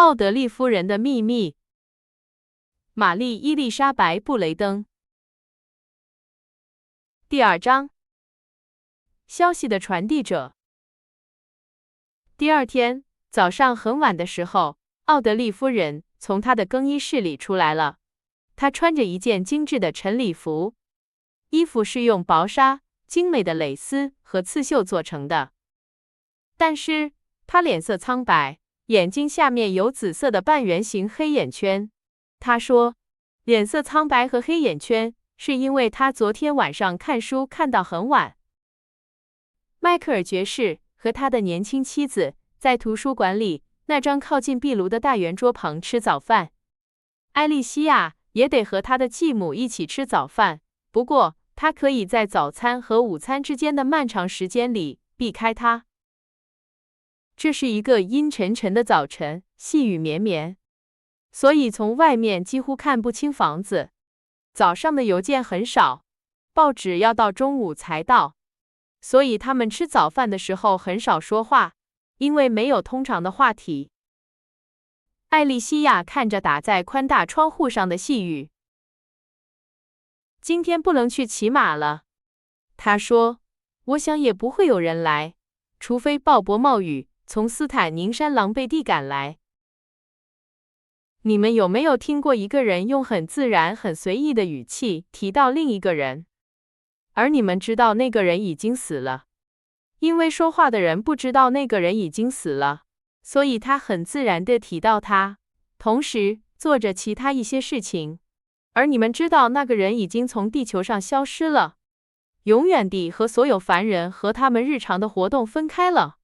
奥德利夫人的秘密。玛丽伊丽莎白·布雷登。第2章。消息的传递者。第2天早上很晚的时候，奥德利夫人从她的更衣室里出来了。她穿着一件精致的晨礼服，衣服是用薄纱、精美的蕾丝和刺绣做成的，但是她脸色苍白，眼睛下面有紫色的半圆形黑眼圈。她说，脸色苍白和黑眼圈是因为她昨天晚上看书看到很晚。迈克尔爵士和他的年轻妻子在图书馆里那张靠近壁炉的大圆桌旁吃早饭。艾莉西亚也得和她的继母一起吃早饭，不过她可以在早餐和午餐之间的漫长时间里避开它。这是一个阴沉沉的早晨，细雨绵绵，所以从外面几乎看不清房子。早上的邮件很少，报纸要到中午才到，所以他们吃早饭的时候很少说话，因为没有通常的话题。艾莉西亚看着打在宽大窗户上的细雨。今天不能去骑马了，她说，我想也不会有人来，除非鲍勃冒雨从斯坦宁山狼狈地赶来。你们有没有听过一个人用很自然、很随意的语气提到另一个人，而你们知道那个人已经死了？因为说话的人不知道那个人已经死了，所以他很自然地提到他，同时做着其他一些事情，而你们知道那个人已经从地球上消失了，永远地和所有凡人和他们日常的活动分开了。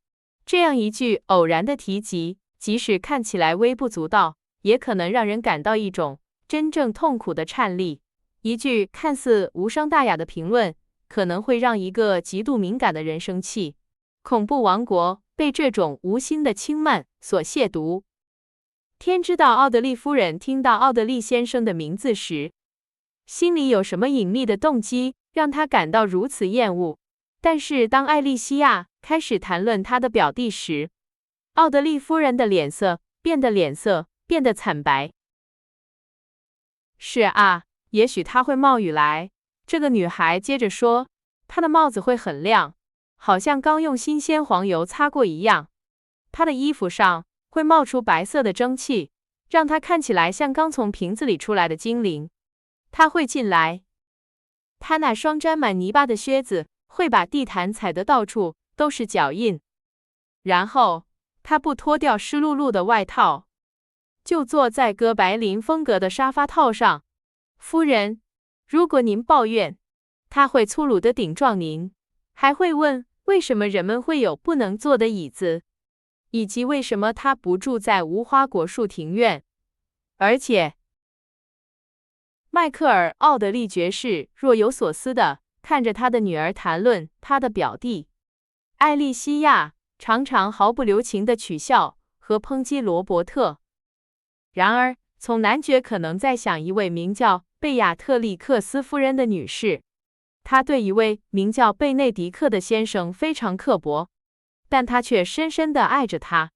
这样一句偶然的提及，即使看起来微不足道，也可能让人感到一种真正痛苦的颤栗。一句看似无伤大雅的评论，可能会让一个极度敏感的人生气。恐怖王国被这种无心的轻慢所亵渎。天知道奥德利夫人听到奥德利先生的名字时，心里有什么隐秘的动机让他感到如此厌恶。但是当艾莉西亚开始谈论他的表弟时，奥德利夫人的脸色变得惨白。是啊，也许他会冒雨来，这个女孩接着说，她的帽子会很亮，好像刚用新鲜黄油擦过一样。她的衣服上会冒出白色的蒸汽，让她看起来像刚从瓶子里出来的精灵。她会进来，她那双沾满泥巴的靴子会把地毯踩得到处都是脚印。然后她不脱掉湿漉漉的外套，就坐在哥白林风格的沙发套上。夫人，如果您抱怨，他会粗鲁地顶撞您，还会问为什么人们会有不能坐的椅子，以及为什么他不住在无花果树庭院。而且，迈克尔·奥德利爵士若有所思地看着他的女儿谈论他的表弟。艾莉西亚常常毫不留情地取笑和抨击罗伯特。然而，从男爵可能在想一位名叫贝亚特利克斯夫人的女士，她对一位名叫贝内迪克的先生非常刻薄，但她却深深地爱着他。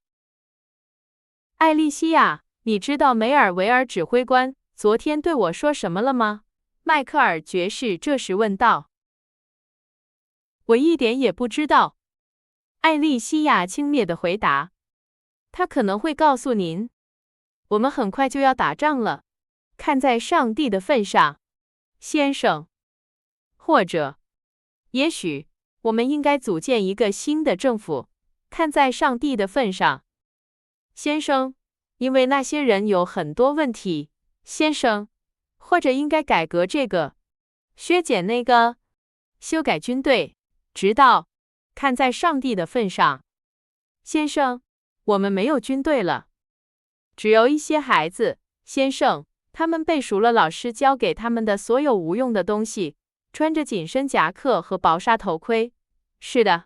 艾莉西亚，你知道梅尔维尔指挥官昨天对我说什么了吗？迈克尔爵士这时问道。我一点也不知道，艾莉西亚轻蔑地回答。他可能会告诉您，我们很快就要打仗了，看在上帝的份上，先生。或者，也许我们应该组建一个新的政府，看在上帝的份上，先生。因为那些人有很多问题，先生。或者应该改革这个，削减那个，修改军队，直到看在上帝的份上，先生。我们没有军队了，只有一些孩子，先生。他们背熟了老师教给他们的所有无用的东西，穿着紧身夹克和薄纱头盔。是的，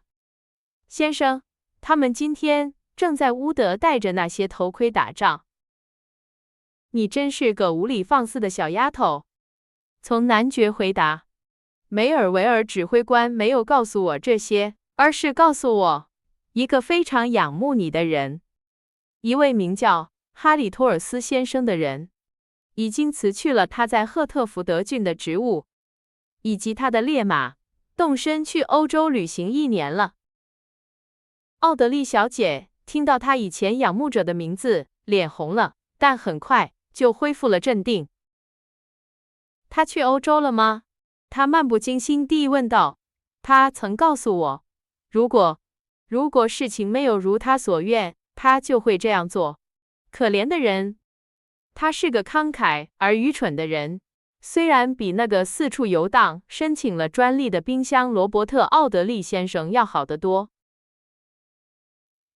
先生。他们今天正在乌德戴着那些头盔打仗。你真是个无理放肆的小丫头，从男爵回答。梅尔维尔指挥官没有告诉我这些，而是告诉我，一个非常仰慕你的人，一位名叫哈里托尔斯先生的人，已经辞去了他在赫特福德郡的职务，以及他的烈马，动身去欧洲旅行1年了。奥德丽小姐听到她以前仰慕者的名字，脸红了，但很快就恢复了镇定。他去欧洲了吗？她漫不经心地问道。他曾告诉我，如果事情没有如他所愿，他就会这样做。可怜的人，他是个慷慨而愚蠢的人。虽然比那个四处游荡、申请了专利的冰箱罗伯特·奥德利先生要好得多。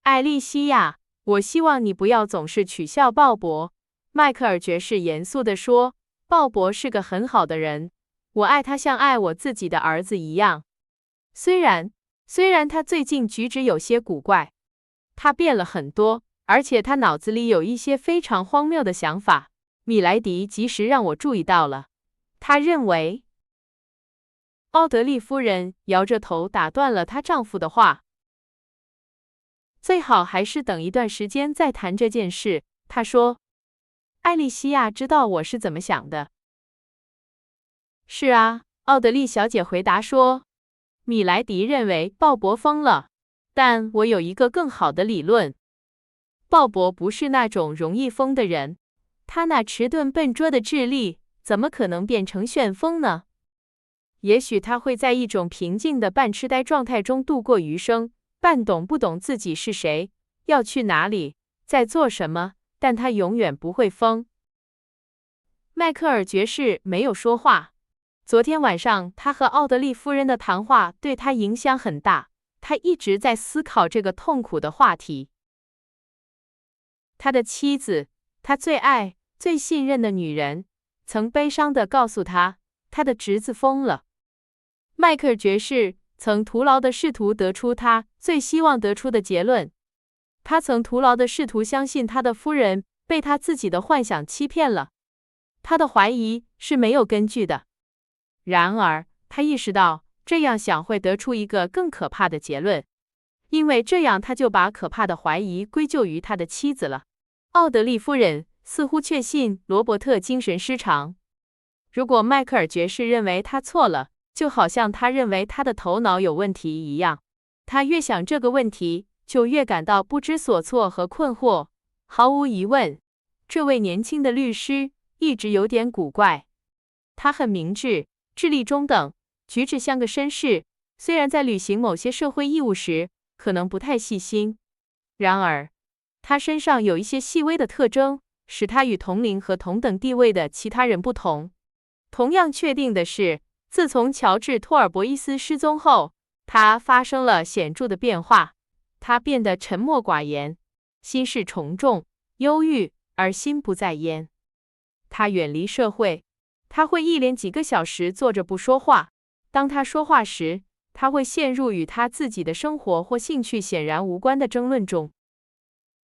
艾莉西亚，我希望你不要总是取笑鲍勃。迈克尔爵士严肃地说，鲍勃是个很好的人，我爱他像爱我自己的儿子一样。虽然他最近举止有些古怪，他变了很多，而且他脑子里有一些非常荒谬的想法。米莱迪及时让我注意到了。他认为，奥德利夫人摇着头打断了她丈夫的话。最好还是等一段时间再谈这件事，她说。艾莉西亚知道我是怎么想的。是啊，奥德利小姐回答说。米莱迪认为鲍勃疯了，但我有一个更好的理论。鲍勃不是那种容易疯的人，他那迟钝笨拙的智力怎么可能变成旋风呢？也许他会在一种平静的半痴呆状态中度过余生，半懂不懂自己是谁，要去哪里，在做什么，但他永远不会疯。迈克尔爵士没有说话。昨天晚上他和奥德利夫人的谈话对他影响很大，他一直在思考这个痛苦的话题。他的妻子，他最爱、最信任的女人，曾悲伤地告诉他，他的侄子疯了。迈克尔爵士曾徒劳地试图得出他最希望得出的结论，他曾徒劳地试图相信他的夫人被他自己的幻想欺骗了，他的怀疑是没有根据的。然而，他意识到这样想会得出一个更可怕的结论，因为这样他就把可怕的怀疑归咎于他的妻子了。奥德利夫人似乎确信罗伯特精神失常。如果迈克尔爵士认为他错了，就好像他认为他的头脑有问题一样。他越想这个问题，就越感到不知所措和困惑。毫无疑问，这位年轻的律师一直有点古怪。他很明智，智力中等，举止像个绅士，虽然在履行某些社会义务时可能不太细心。然而，他身上有一些细微的特征，使他与同龄和同等地位的其他人不同。同样确定的是，自从乔治·托尔博伊斯失踪后，他发生了显著的变化。他变得沉默寡言，心事重重，忧郁而心不在焉。他远离社会，他会一连几个小时坐着不说话。当他说话时，他会陷入与他自己的生活或兴趣显然无关的争论中。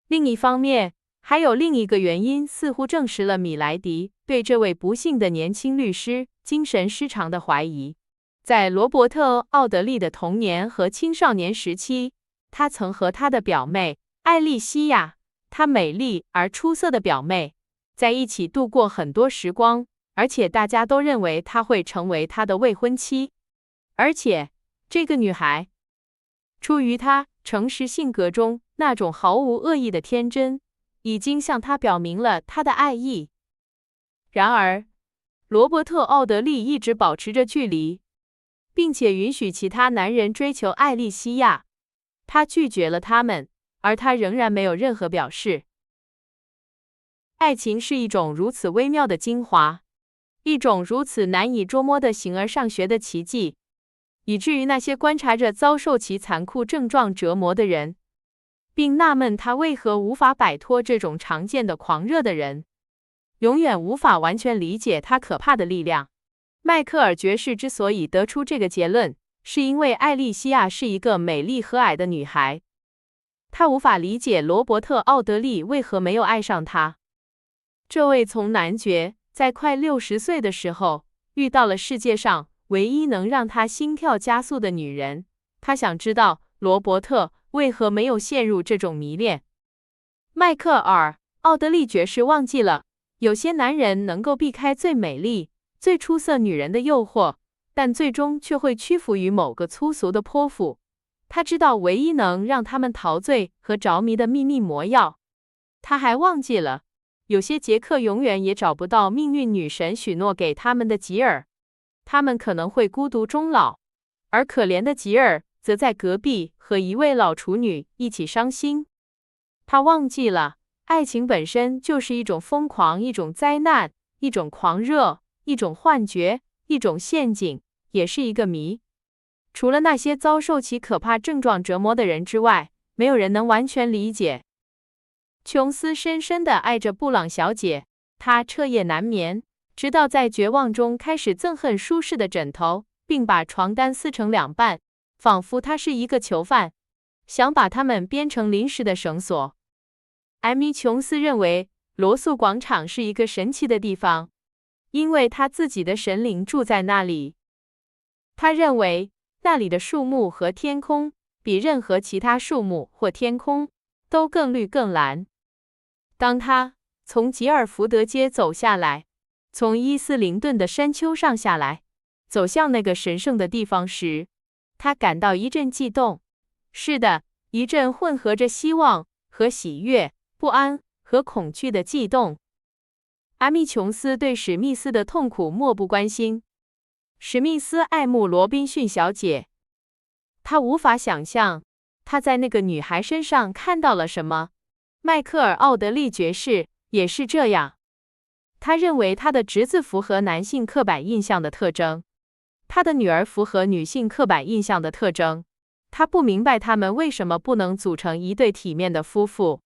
另一方面，还有另一个原因似乎证实了米莱迪对这位不幸的年轻律师精神失常的怀疑。在罗伯特·奥德利的童年和青少年时期，他曾和他的表妹艾莉西亚，他美丽而出色的表妹，在一起度过很多时光，而且大家都认为她会成为他的未婚妻。而且，这个女孩，出于她诚实性格中那种毫无恶意的天真，已经向他表明了他的爱意。然而，罗伯特·奥德利一直保持着距离，并且允许其他男人追求艾莉西亚。他拒绝了他们，而他仍然没有任何表示。爱情是一种如此微妙的精华，一种如此难以捉摸的形而上学的奇迹，以至于那些观察着遭受其残酷症状折磨的人，并纳闷他为何无法摆脱这种常见的狂热的人，永远无法完全理解他可怕的力量。迈克尔爵士之所以得出这个结论，是因为艾莉西亚是一个美丽和蔼的女孩。他无法理解罗伯特·奥德利为何没有爱上她。这位从男爵在快60岁的时候遇到了世界上唯一能让他心跳加速的女人，他想知道罗伯特为何没有陷入这种迷恋。迈克尔，奥德利爵士忘记了，有些男人能够避开最美丽、最出色女人的诱惑，但最终却会屈服于某个粗俗的泼妇。他知道唯一能让他们陶醉和着迷的秘密魔药。他还忘记了，有些杰克永远也找不到命运女神许诺给他们的吉尔，他们可能会孤独终老，而可怜的吉尔则在隔壁和一位老处女一起伤心。他忘记了，爱情本身就是一种疯狂，一种灾难，一种狂热，一种幻觉，一种陷阱，也是一个谜。除了那些遭受其可怕症状折磨的人之外，没有人能完全理解。琼斯深深地爱着布朗小姐，他彻夜难眠，直到在绝望中开始憎恨舒适的枕头，并把床单撕成两半，仿佛他是一个囚犯，想把它们编成临时的绳索。艾米·琼斯认为罗素广场是一个神奇的地方，因为他自己的神灵住在那里。他认为那里的树木和天空比任何其他树木或天空都更绿更蓝。当他从吉尔福德街走下来，从伊斯灵顿的山丘上下来，走向那个神圣的地方时，他感到一阵悸动。是的，一阵混合着希望和喜悦、不安和恐惧的悸动。阿密·琼斯对史密斯的痛苦漠不关心。史密斯爱慕罗宾逊小姐，他无法想象他在那个女孩身上看到了什么。迈克尔·奥德利爵士也是这样。他认为他的侄子符合男性刻板印象的特征，他的女儿符合女性刻板印象的特征。他不明白他们为什么不能组成一对体面的夫妇。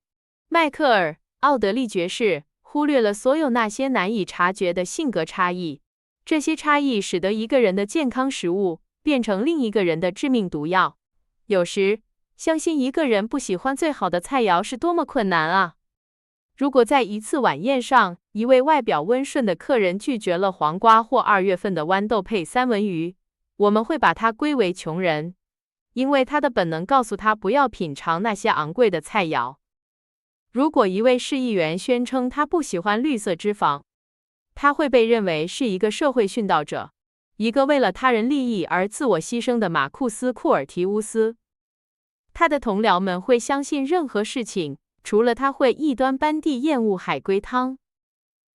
迈克尔·奥德利爵士忽略了所有那些难以察觉的性格差异，这些差异使得一个人的健康食物变成另一个人的致命毒药。有时，相信一个人不喜欢最好的菜肴是多么困难啊！如果在一次晚宴上，一位外表温顺的客人拒绝了黄瓜或2月份的豌豆配三文鱼，我们会把他归为穷人，因为他的本能告诉他不要品尝那些昂贵的菜肴。如果一位市议员宣称他不喜欢绿色脂肪，他会被认为是一个社会殉道者，一个为了他人利益而自我牺牲的马库斯·库尔提乌斯。他的同僚们会相信任何事情，除了他会异端般地厌恶海龟汤。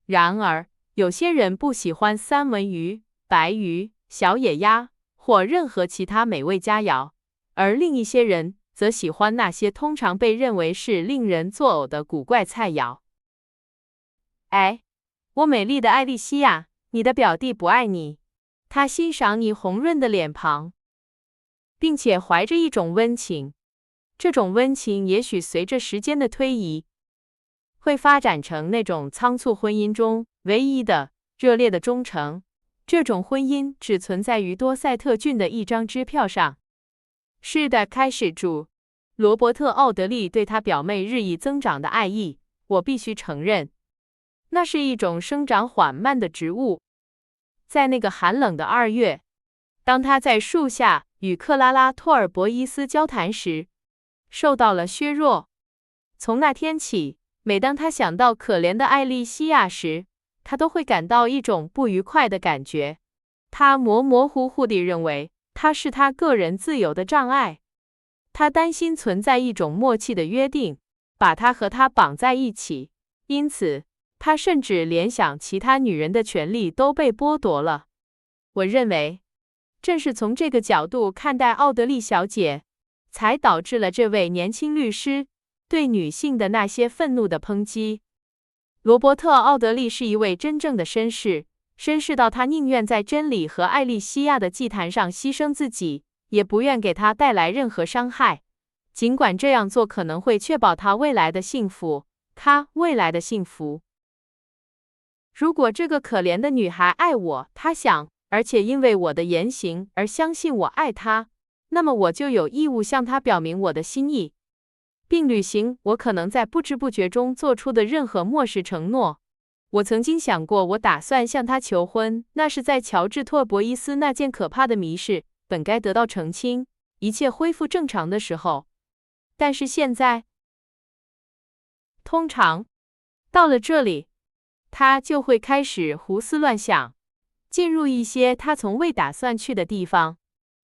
然而，有些人不喜欢三文鱼、白鱼、小野鸭或任何其他美味佳肴，而另一些人则喜欢那些通常被认为是令人作呕的古怪菜肴。哎，我美丽的艾莉西亚，你的表弟不爱你，他欣赏你红润的脸庞，并且怀着一种温情。这种温情也许随着时间的推移，会发展成那种仓促婚姻中唯一的热烈的忠诚。这种婚姻只存在于多塞特郡的一张支票上。是的，开始住。罗伯特·奥德利对他表妹日益增长的爱意，我必须承认，那是一种生长缓慢的植物。在那个寒冷的2月，当他在树下与克拉拉·托尔博伊斯交谈时，受到了削弱。从那天起，每当他想到可怜的艾莉西亚时，他都会感到一种不愉快的感觉。他模模糊糊地认为他是他个人自由的障碍。他担心存在一种默契的约定，把他和他绑在一起，因此他甚至联想其他女人的权利都被剥夺了。我认为，正是从这个角度看待奥德利小姐，才导致了这位年轻律师对女性的那些愤怒的抨击。罗伯特·奥德利是一位真正的绅士，绅士到他宁愿在真理和艾莉西亚的祭坛上牺牲自己，也不愿给他带来任何伤害，尽管这样做可能会确保他未来的幸福。如果这个可怜的女孩爱我，他想，而且因为我的言行而相信我爱她，那么我就有义务向她表明我的心意，并履行我可能在不知不觉中做出的任何漠视承诺。我曾经想过，我打算向她求婚，那是在乔治·托博伊斯那件可怕的谜事本该得到澄清，一切恢复正常的时候。但是现在，通常到了这里，他就会开始胡思乱想，进入一些他从未打算去的地方。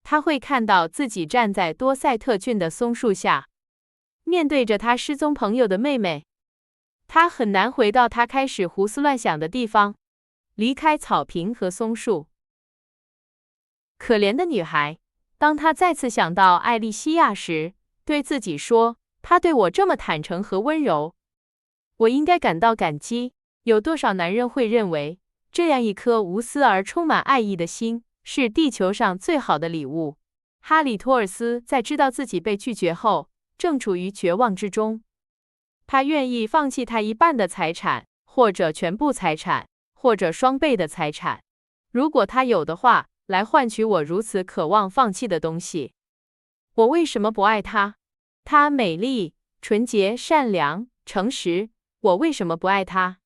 他会看到自己站在多塞特郡的松树下，面对着他失踪朋友的妹妹。他很难回到他开始胡思乱想的地方，离开草坪和松树。可怜的女孩，当她再次想到艾莉西亚时，对自己说，她对我这么坦诚和温柔，我应该感到感激。有多少男人会认为，这样一颗无私而充满爱意的心，是地球上最好的礼物？哈里托尔斯在知道自己被拒绝后，正处于绝望之中。他愿意放弃他一半的财产，或者全部财产，或者双倍的财产，如果他有的话，来换取我如此渴望放弃的东西。我为什么不爱她？她美丽、纯洁、善良、诚实。我为什么不爱她？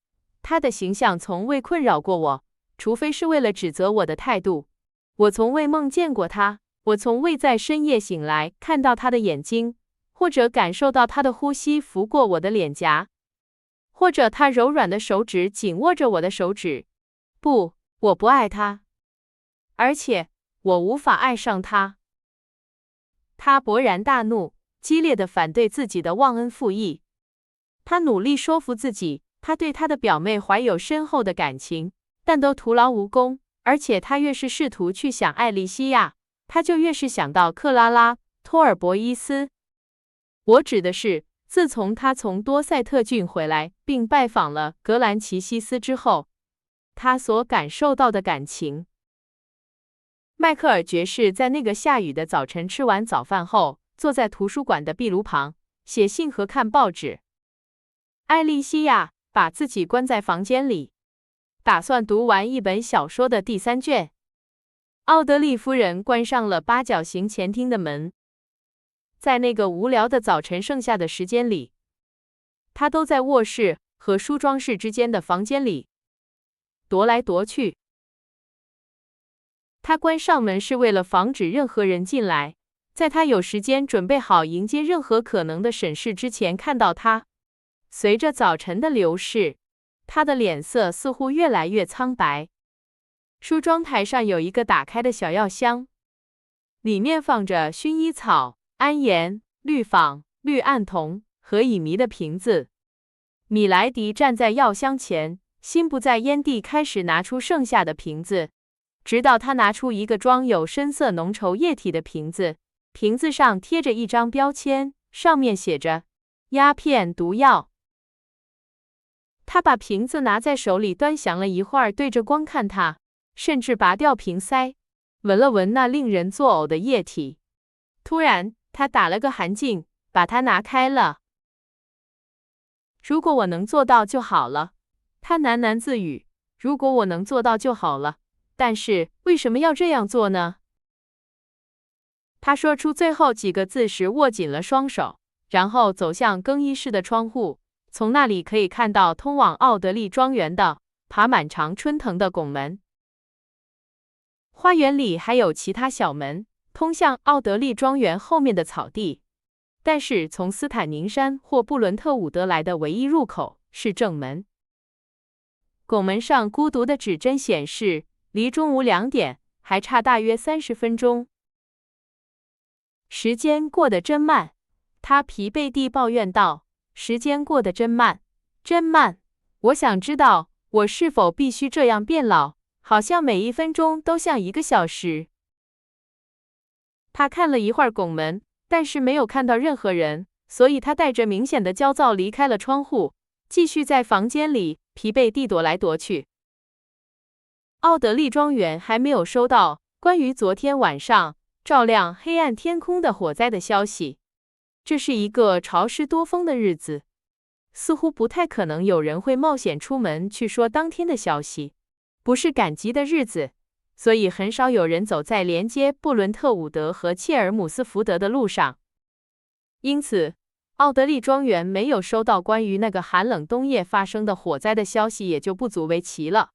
她的形象从未困扰过我，除非是为了指责我的态度。我从未梦见过她，我从未在深夜醒来看到她的眼睛，或者感受到她的呼吸拂过我的脸颊，或者她柔软的手指紧握着我的手指。不，我不爱她，而且我无法爱上她。他勃然大怒，激烈的反对自己的忘恩负义。他努力说服自己，他对他的表妹怀有深厚的感情，但都徒劳无功。而且他越是试图去想艾莉西亚，他就越是想到克拉拉·托尔博伊斯。我指的是，自从他从多塞特郡回来，并拜访了格兰奇西斯之后，他所感受到的感情。迈克尔爵士在那个下雨的早晨吃完早饭后，坐在图书馆的壁炉旁，写信和看报纸。艾莉西亚把自己关在房间里，打算读完一本小说的第3卷。奥德利夫人关上了八角形前厅的门。在那个无聊的早晨剩下的时间里，她都在卧室和梳妆室之间的房间里踱来踱去。她关上门是为了防止任何人进来，在她有时间准备好迎接任何可能的审视之前看到她。随着早晨的流逝，她的脸色似乎越来越苍白。梳妆台上有一个打开的小药箱，里面放着薰衣草、安盐、氯仿、氯胺酮和乙醚的瓶子。米莱迪站在药箱前，心不在焉地开始拿出剩下的瓶子，直到他拿出一个装有深色浓稠液体的瓶子，瓶子上贴着一张标签，上面写着鸦片毒药。他把瓶子拿在手里端详了一会儿，对着光看它，甚至拔掉瓶塞，闻了闻那令人作呕的液体。突然，他打了个寒噤，把它拿开了。如果我能做到就好了，他喃喃自语，如果我能做到就好了。但是为什么要这样做呢？他说出最后几个字时握紧了双手，然后走向更衣室的窗户，从那里可以看到通往奥德利庄园的爬满常春藤的拱门。花园里还有其他小门，通向奥德利庄园后面的草地，但是从斯坦宁山或布伦特伍德来的唯一入口是正门。拱门上孤独的指针显示，离中午2点还差大约30分钟。时间过得真慢，他疲惫地抱怨道，时间过得真慢，真慢。我想知道，我是否必须这样变老，好像每1分钟都像1个小时。他看了一会儿拱门，但是没有看到任何人，所以他带着明显的焦躁离开了窗户，继续在房间里疲惫地踱来踱去。奥德利庄园还没有收到关于昨天晚上照亮黑暗天空的火灾的消息。这是一个潮湿多风的日子，似乎不太可能有人会冒险出门去说当天的消息。不是赶集的日子，所以很少有人走在连接布伦特伍德和切尔姆斯福德的路上。因此，奥德利庄园没有收到关于那个寒冷冬夜发生的火灾的消息也就不足为奇了。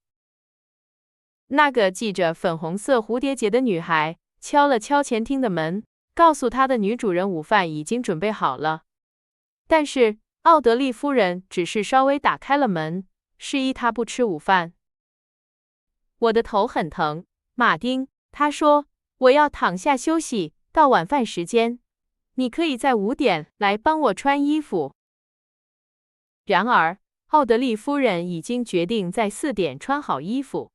那个系着粉红色蝴蝶结的女孩敲了敲前厅的门，告诉她的女主人午饭已经准备好了。但是奥德利夫人只是稍微打开了门，示意他不吃午饭。我的头很疼，马丁，他说，我要躺下休息到晚饭时间。你可以在5点来帮我穿衣服。然而，奥德利夫人已经决定在4点穿好衣服，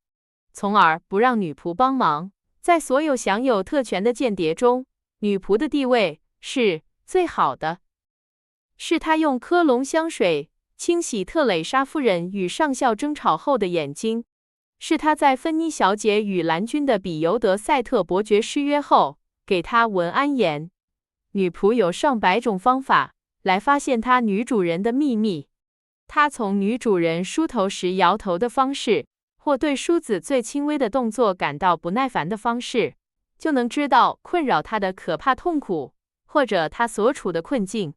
从而不让女仆帮忙。在所有享有特权的间谍中，女仆的地位是最好的。是她用科隆香水清洗特蕾莎夫人与上校争吵后的眼睛，是她在芬妮小姐与蓝军的比尤德赛特伯爵失约后给她文安言。女仆有上百种方法来发现她女主人的秘密。她从女主人梳头时摇头的方式，或对梳子最轻微的动作感到不耐烦的方式，就能知道困扰她的可怕痛苦，或者她所处的困境。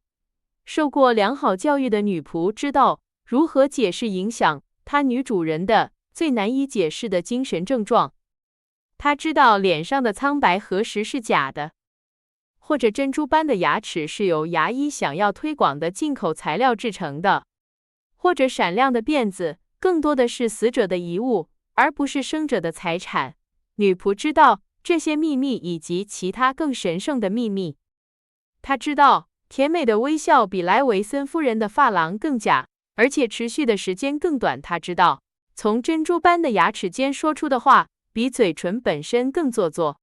受过良好教育的女仆知道如何解释影响她女主人的最难以解释的精神症状。她知道脸上的苍白何时是假的，或者珍珠般的牙齿是由牙医想要推广的进口材料制成的，或者闪亮的辫子更多的是死者的遗物，而不是生者的财产。女仆知道这些秘密以及其他更神圣的秘密。她知道甜美的微笑比莱维森夫人的发廊更假，而且持续的时间更短。她知道从珍珠般的牙齿间说出的话比嘴唇本身更做作。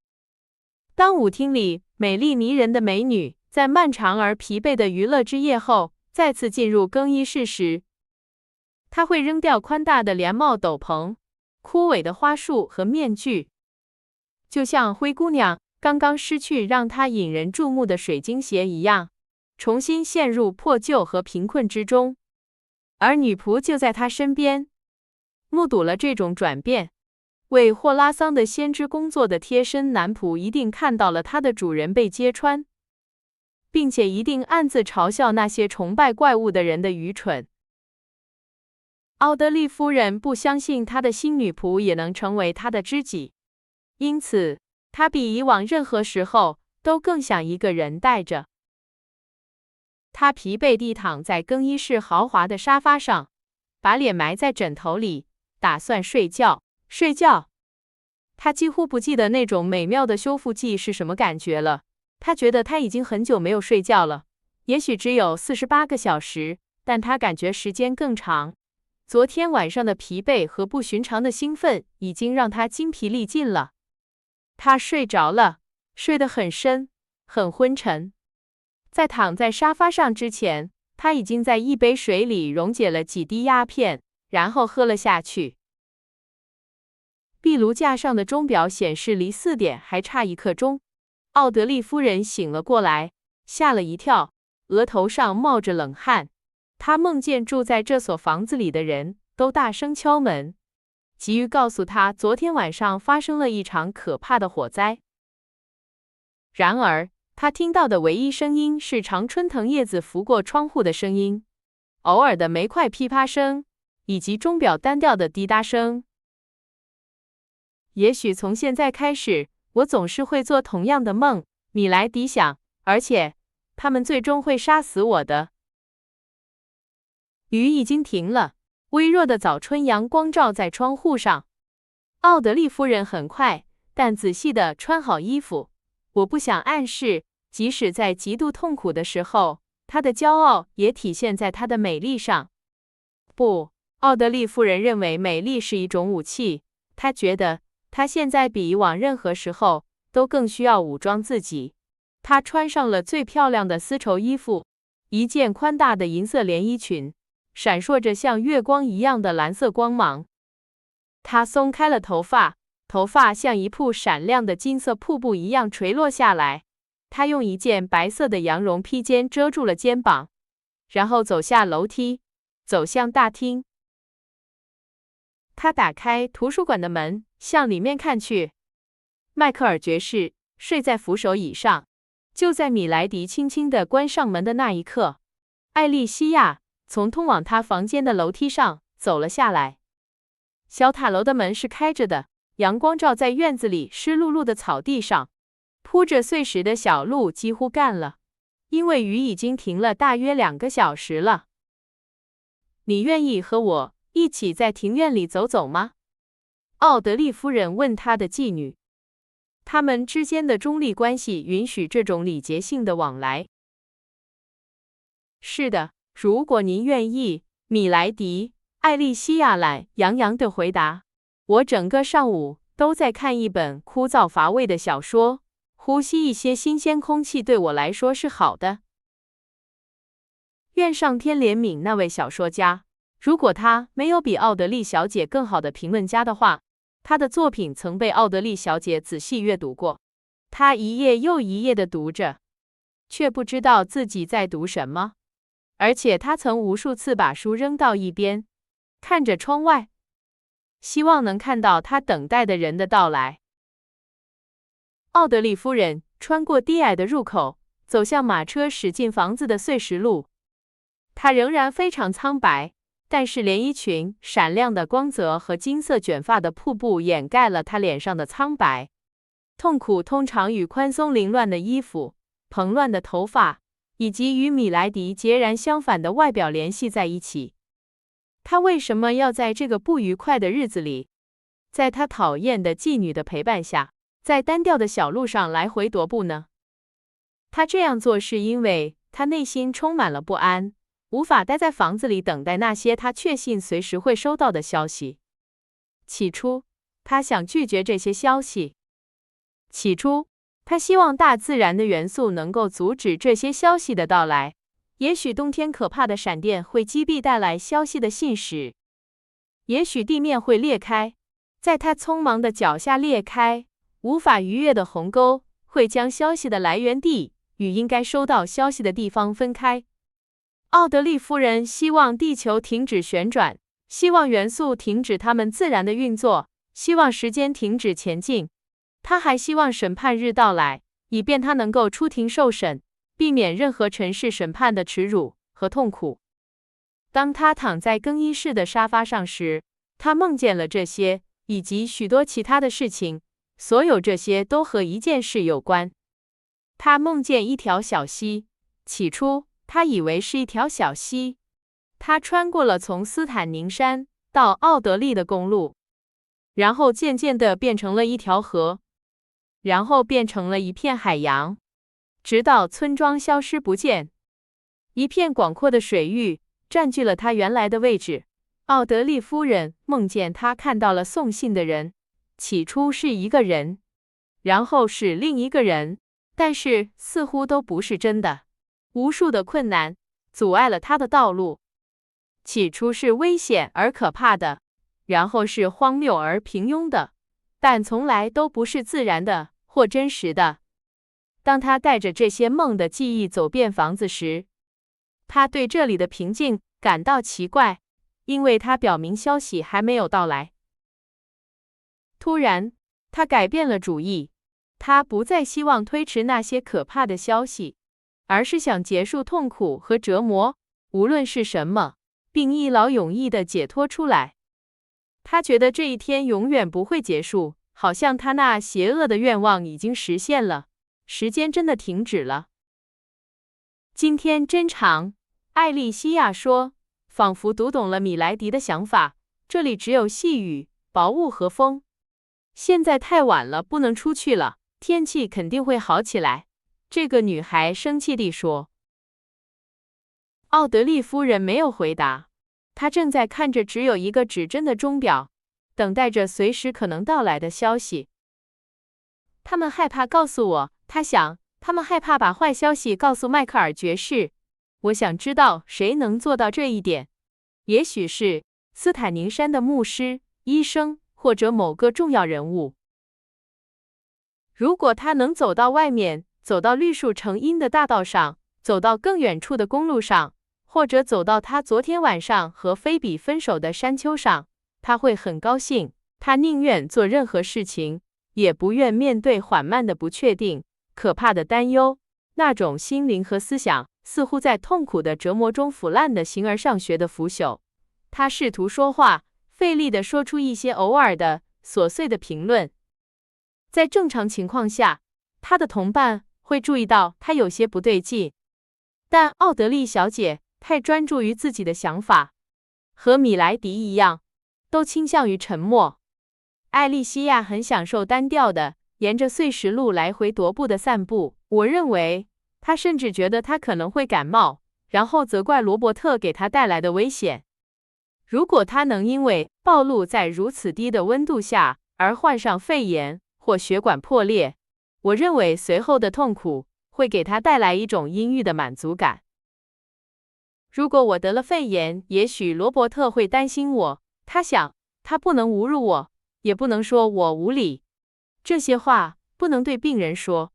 当舞厅里美丽迷人的美女在漫长而疲惫的娱乐之夜后再次进入更衣室时，她会扔掉宽大的连帽斗篷、枯萎的花束和面具，就像灰姑娘刚刚失去让她引人注目的水晶鞋一样，重新陷入破旧和贫困之中。而女仆就在她身边，目睹了这种转变。为霍拉桑的先知工作的贴身男仆一定看到了他的主人被揭穿，并且一定暗自嘲笑那些崇拜怪物的人的愚蠢。奥德利夫人不相信她的新女仆也能成为她的知己，因此她比以往任何时候都更想一个人带着。她疲惫地躺在更衣室豪华的沙发上，把脸埋在枕头里，打算睡觉。她几乎不记得那种美妙的修复剂是什么感觉了。她觉得她已经很久没有睡觉了，也许只有48个小时，但她感觉时间更长。昨天晚上的疲惫和不寻常的兴奋已经让她精疲力尽了。她睡着了，睡得很深，很昏沉。在躺在沙发上之前，她已经在一杯水里溶解了几滴鸦片，然后喝了下去。壁炉架上的钟表显示离4点还差1刻钟。奥德利夫人醒了过来，吓了一跳，额头上冒着冷汗。她梦见住在这所房子里的人都大声敲门，急于告诉她昨天晚上发生了一场可怕的火灾。然而，她听到的唯一声音是常春藤叶子拂过窗户的声音，偶尔的煤块噼啪声，以及钟表单调的滴答声。也许从现在开始，我总是会做同样的梦，米莱迪想，而且他们最终会杀死我的。雨已经停了，微弱的早春阳光照在窗户上。奥德利夫人很快但仔细地穿好衣服。我不想暗示，即使在极度痛苦的时候，她的骄傲也体现在她的美丽上。不，奥德利夫人认为美丽是一种武器，她觉得她现在比以往任何时候都更需要武装自己。她穿上了最漂亮的丝绸衣服，一件宽大的银色连衣裙，闪烁着像月光一样的蓝色光芒。她松开了头发，头发像一瀑闪亮的金色瀑布一样垂落下来。她用一件白色的羊绒披肩遮住了肩膀，然后走下楼梯，走向大厅。她打开图书馆的门，向里面看去。迈克尔爵士睡在扶手椅上。就在米莱迪轻轻地关上门的那一刻，艾莉西亚从通往她房间的楼梯上走了下来。小塔楼的门是开着的，阳光照在院子里湿漉漉的草地上，铺着碎石的小路几乎干了，因为雨已经停了大约2个小时了。你愿意和我一起在庭院里走走吗？奥德利夫人问她的妓女。他们之间的中立关系允许这种礼节性的往来。是的，如果您愿意，米莱迪。艾莉西亚懒洋洋地回答。我整个上午都在看一本枯燥乏味的小说，呼吸一些新鲜空气对我来说是好的。愿上天怜悯那位小说家，如果他没有比奥德利小姐更好的评论家的话，他的作品曾被奥德利小姐仔细阅读过。他一页又一页地读着，却不知道自己在读什么，而且他曾无数次把书扔到一边，看着窗外，希望能看到他等待的人的到来。奥德利夫人穿过低矮的入口，走向马车驶进房子的碎石路。她仍然非常苍白，但是连衣裙闪亮的光泽和金色卷发的瀑布掩盖了她脸上的苍白。痛苦通常与宽松凌乱的衣服、蓬乱的头发，以及与米莱迪截然相反的外表联系在一起。他为什么要在这个不愉快的日子里，在他讨厌的妓女的陪伴下，在单调的小路上来回踱步呢？他这样做是因为他内心充满了不安，无法待在房子里等待那些他确信随时会收到的消息。起初，他想拒绝这些消息。起初，他希望大自然的元素能够阻止这些消息的到来。也许冬天可怕的闪电会击毙带来消息的信使，也许地面会裂开，在他匆忙的脚下裂开，无法逾越的鸿沟会将消息的来源地与应该收到消息的地方分开。奥德利夫人希望地球停止旋转，希望元素停止它们自然的运作，希望时间停止前进。她还希望审判日到来，以便她能够出庭受审，避免任何尘世审判的耻辱和痛苦。当他躺在更衣室的沙发上时，他梦见了这些，以及许多其他的事情，所有这些都和一件事有关。他梦见一条小溪，起初他以为是一条小溪，他穿过了从斯坦宁山到奥德利的公路，然后渐渐地变成了一条河，然后变成了一片海洋。直到村庄消失不见，一片广阔的水域占据了他原来的位置。奥德利夫人梦见她看到了送信的人，起初是一个人，然后是另一个人，但是似乎都不是真的。无数的困难阻碍了他的道路，起初是危险而可怕的，然后是荒谬而平庸的，但从来都不是自然的或真实的。当他带着这些梦的记忆走遍房子时，他对这里的平静感到奇怪，因为它表明消息还没有到来。突然，他改变了主意，他不再希望推迟那些可怕的消息，而是想结束痛苦和折磨，无论是什么，并一劳永逸地解脱出来。他觉得这一天永远不会结束，好像他那邪恶的愿望已经实现了。时间真的停止了。今天真长，艾莉西亚说，仿佛读懂了米莱迪的想法。这里只有细雨、薄雾和风。现在太晚了，不能出去了，天气肯定会好起来。这个女孩生气地说。奥德利夫人没有回答，她正在看着只有一个指针的钟表，等待着随时可能到来的消息。他们害怕告诉我，他想，他们害怕把坏消息告诉迈克尔爵士。我想知道谁能做到这一点。也许是斯坦宁山的牧师、医生，或者某个重要人物。如果他能走到外面，走到绿树成荫的大道上，走到更远处的公路上，或者走到他昨天晚上和菲比分手的山丘上，他会很高兴。他宁愿做任何事情，也不愿面对缓慢的不确定、可怕的担忧。那种心灵和思想似乎在痛苦的折磨中腐烂的形而上学的腐朽。他试图说话，费力地说出一些偶尔的琐碎的评论。在正常情况下，他的同伴会注意到他有些不对劲，但奥德利小姐太专注于自己的想法，和米莱迪一样，都倾向于沉默。艾莉西亚很享受单调的沿着碎石路来回踱步的散步。我认为她甚至觉得她可能会感冒，然后责怪罗伯特给她带来的危险。如果她能因为暴露在如此低的温度下而患上肺炎或血管破裂，我认为随后的痛苦会给她带来一种阴郁的满足感。如果我得了肺炎，也许罗伯特会担心我。他想，他不能侮辱我，也不能说我无理。这些话不能对病人说。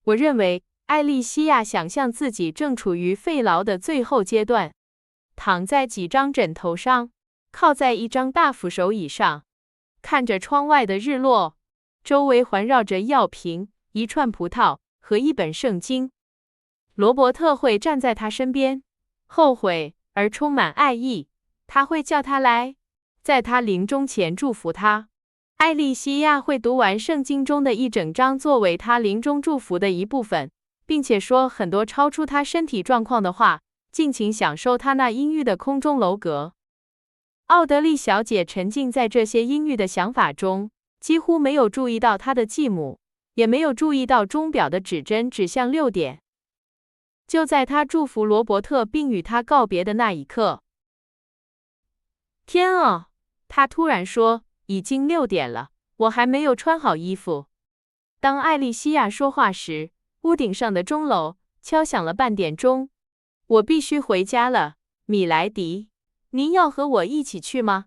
我认为艾莉西亚想象自己正处于肺痨的最后阶段，躺在几张枕头上，靠在一张大扶手椅上，看着窗外的日落，周围环绕着药瓶、一串葡萄和一本圣经。罗伯特会站在他身边，后悔而充满爱意。他会叫他来，在他临终前祝福他。艾莉西亚会读完圣经中的一整章作为他临终祝福的一部分，并且说很多超出他身体状况的话，尽情享受他那阴郁的空中楼阁。奥德丽小姐沉浸在这些阴郁的想法中，几乎没有注意到她的继母，也没有注意到钟表的指针指向6点。就在他祝福罗伯特并与他告别的那一刻，天啊！他突然说，已经6点了，我还没有穿好衣服。当艾莉西亚说话时，屋顶上的钟楼敲响了半点钟。我必须回家了，米莱迪，您要和我一起去吗？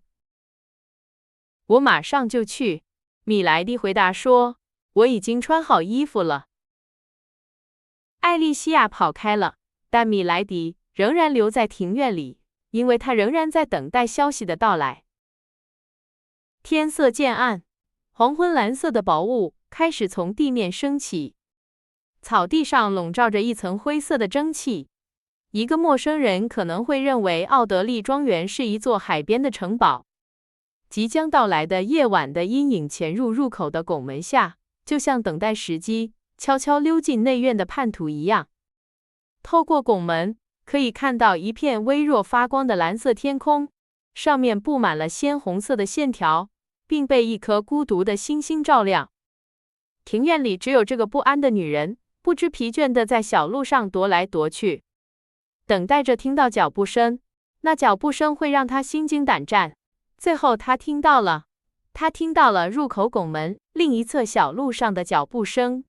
我马上就去，米莱迪回答说，我已经穿好衣服了。艾莉西亚跑开了，但米莱迪仍然留在庭院里，因为他仍然在等待消息的到来。天色渐暗，黄昏蓝色的薄雾开始从地面升起，草地上笼罩着一层灰色的蒸汽。一个陌生人可能会认为奥德利庄园是一座海边的城堡。即将到来的夜晚的阴影潜入入口的拱门下，就像等待时机悄悄溜进内院的叛徒一样。透过拱门，可以看到一片微弱发光的蓝色天空，上面布满了鲜红色的线条，并被一颗孤独的星星照亮。庭院里只有这个不安的女人，不知疲倦地在小路上踱来踱去，等待着听到脚步声。那脚步声会让她心惊胆战。最后她听到了入口拱门另一侧小路上的脚步声。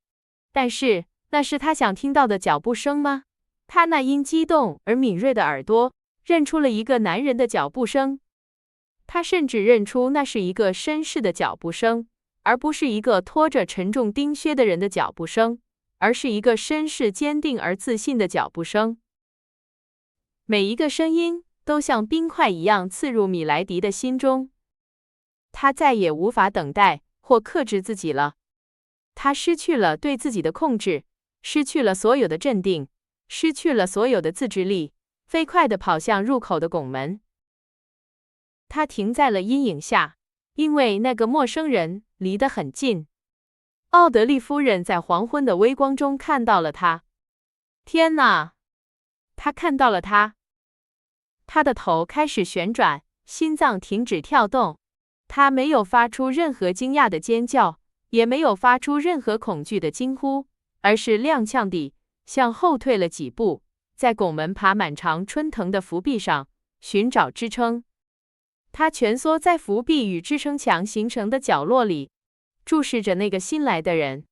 但是，那是她想听到的脚步声吗？她那因激动而敏锐的耳朵认出了一个男人的脚步声。她甚至认出那是一个绅士的脚步声，而不是一个拖着沉重钉靴的人的脚步声，而是一个绅士坚定而自信的脚步声。每一个声音都像冰块一样刺入米莱迪的心中。他再也无法等待或克制自己了。他失去了对自己的控制，失去了所有的镇定，失去了所有的自制力，飞快地跑向入口的拱门。他停在了阴影下，因为那个陌生人离得很近。奥德利夫人在黄昏的微光中看到了他。天哪！他看到了他。他的头开始旋转，心脏停止跳动。他没有发出任何惊讶的尖叫，也没有发出任何恐惧的惊呼，而是踉跄地向后退了几步，在拱门爬满常春藤的扶壁上寻找支撑。他蜷缩在扶壁与支撑墙形成的角落里，注视着那个新来的人。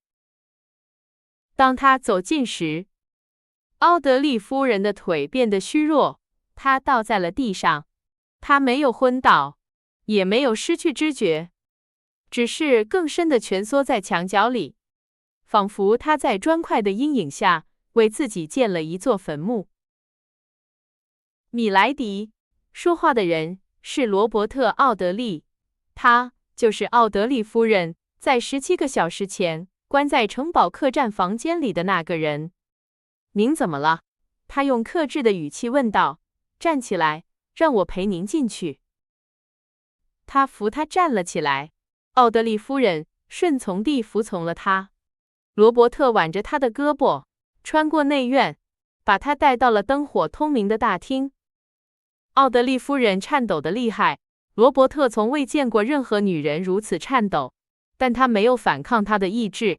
当他走近时，奥德利夫人的腿变得虚弱，她倒在了地上。她没有昏倒，也没有失去知觉，只是更深地蜷缩在墙角里，仿佛她在砖块的阴影下为自己建了一座坟墓。米莱迪，说话的人是罗伯特·奥德利，他就是奥德利夫人在17个小时前关在城堡客栈房间里的那个人。您怎么了？他用克制的语气问道。站起来，让我陪您进去。他扶他站了起来，奥德利夫人顺从地服从了他。罗伯特挽着他的胳膊，穿过内院，把他带到了灯火通明的大厅。奥德利夫人颤抖得厉害，罗伯特从未见过任何女人如此颤抖，但他没有反抗她的意志，